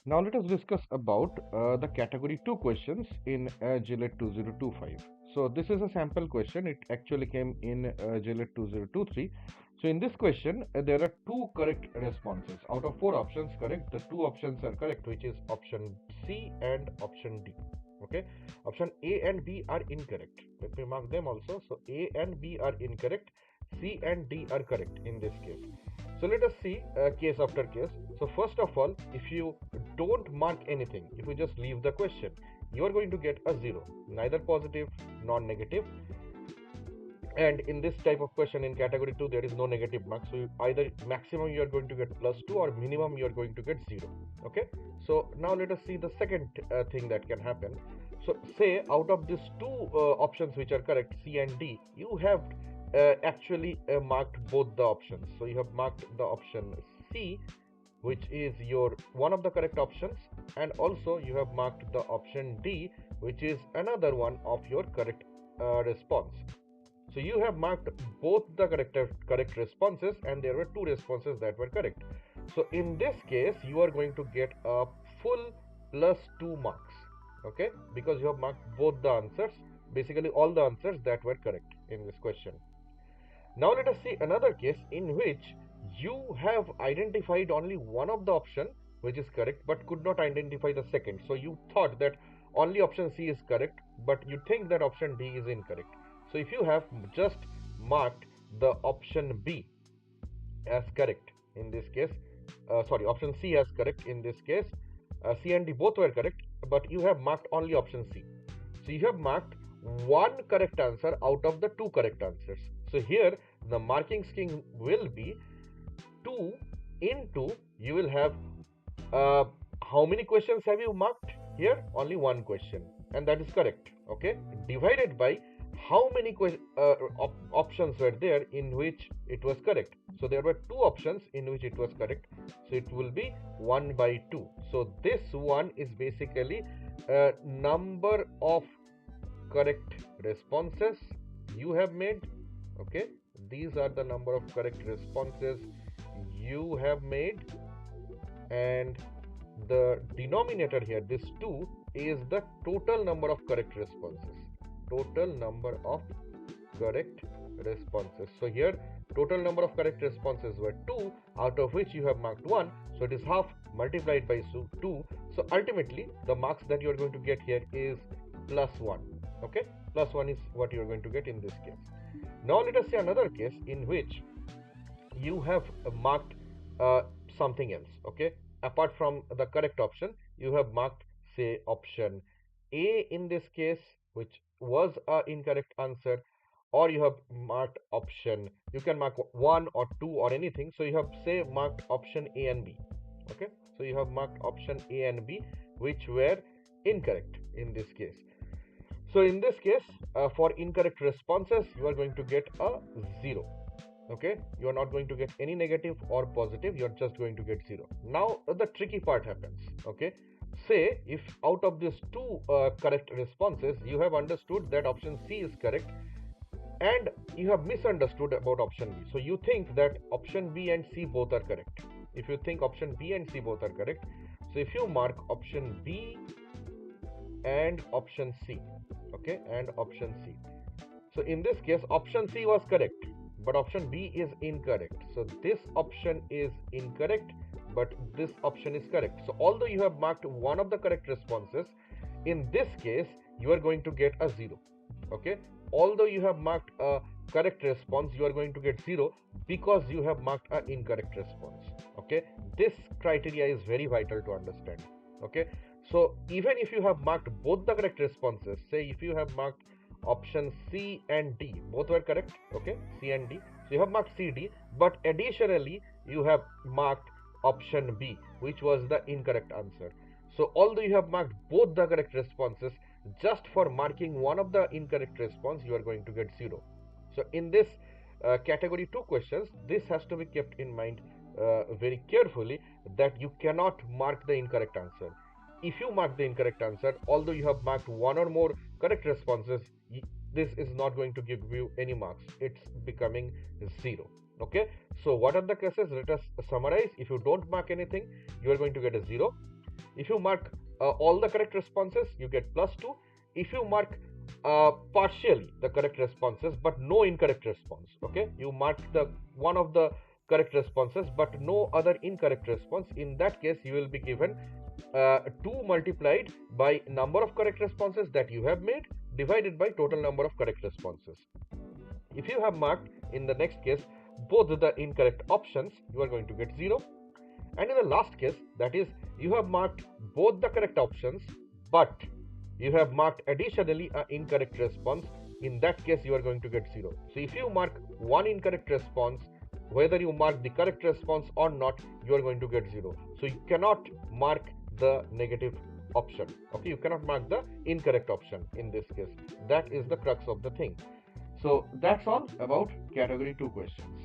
Now let us discuss about the category 2 questions in JELET 2025. So this is a sample question. It actually came in JELET 2023. So in this question, there are two correct responses. Out of four options correct, the two options are correct, which is option C and option D. Okay, option A and B are incorrect. Let me mark them also. So A and B are incorrect. C and D are correct in this case. So let us see case after case. So first of all, if you don't mark anything, if you just leave the question, you are going to get a 0, neither positive nor negative. And in this type of question in category 2, there is no negative mark. So either maximum you are going to get +2 or minimum you are going to get 0. Okay. So now let us see the second thing that can happen. So say out of these two options which are correct, C and D, you have actually marked both the options. So you have marked the option C, which is your one of the correct options, and also you have marked the option D, which is another one of your correct response. So you have marked both the correct responses, and there were two responses that were correct. So in this case, you are going to get a full +2 marks. Okay, because you have marked both the answers, basically all the answers that were correct in this question. Now let us see another case in which you have identified only one of the option which is correct but could not identify the second. So you thought that only option C is correct, but you think that option D is incorrect. So if you have just marked the option B as correct in this case, option C as correct in this case, C and D both were correct, but you have marked only option C. So you have marked one correct answer out of the two correct answers. So here the marking scheme will be 2 into, you will have how many questions have you marked here? Only one question, and that is correct. Okay, divided by how many options were there in which it was correct. So there were two options in which it was correct, so it will be 1 by 2. So this one is basically number of correct responses you have made. Okay, these are the number of correct responses you have made, and the denominator here, this 2, is the total number of correct responses. Total number of correct responses. So here total number of correct responses were 2, out of which you have marked 1. So it is half multiplied by 2. So ultimately the marks that you are going to get here is +1. Okay, +1 is what you are going to get in this case. Now let us see another case in which you have marked something else. Okay, apart from the correct option, you have marked, say, option A in this case, which was a incorrect answer, or you have marked option, you can mark 1 or 2 or anything. So you have, say, marked option A and B. Okay, so you have marked option A and B, which were incorrect in this case. So in this case, for incorrect responses, you are going to get a 0. Okay, you are not going to get any negative or positive, you are just going to get 0. Now the tricky part happens. Okay, say if out of these two correct responses, you have understood that option C is correct, and you have misunderstood about option B. So you think that option B and C both are correct. If you think option B and C both are correct, so if you mark option B and option C, okay, and option C, so in this case option C was correct, but option B is incorrect. So this option is incorrect, but this option is correct. So although you have marked one of the correct responses, in this case you are going to get a 0. Okay, although you have marked a correct response, you are going to get 0 because you have marked an incorrect response. Okay, this criteria is very vital to understand. Okay, so even if you have marked both the correct responses, say if you have marked option C and D, both were correct. Okay, C and D, so you have marked C, D, but additionally you have marked option B, which was the incorrect answer. So although you have marked both the correct responses, just for marking one of the incorrect response, you are going to get 0. So in this category 2 questions, this has to be kept in mind very carefully, that you cannot mark the incorrect answer. If you mark the incorrect answer, although you have marked one or more correct responses, this is not going to give you any marks. It's becoming 0. Okay, so what are the cases? Let us summarize. If you don't mark anything, you are going to get a 0. If you mark all the correct responses, you get +2. If you mark partially the correct responses but no incorrect response, okay, you mark the one of the correct responses but no other incorrect response, in that case you will be given 2 multiplied by number of correct responses that you have made divided by total number of correct responses. If you have marked in the next case both the incorrect options, you are going to get 0. And in the last case, that is, you have marked both the correct options but you have marked additionally an incorrect response, in that case you are going to get 0. So if you mark one incorrect response, whether you mark the correct response or not, you are going to get 0. So you cannot mark the negative option, okay, you cannot mark the incorrect option in this case. That is the crux of the thing. So that's all about category 2 questions.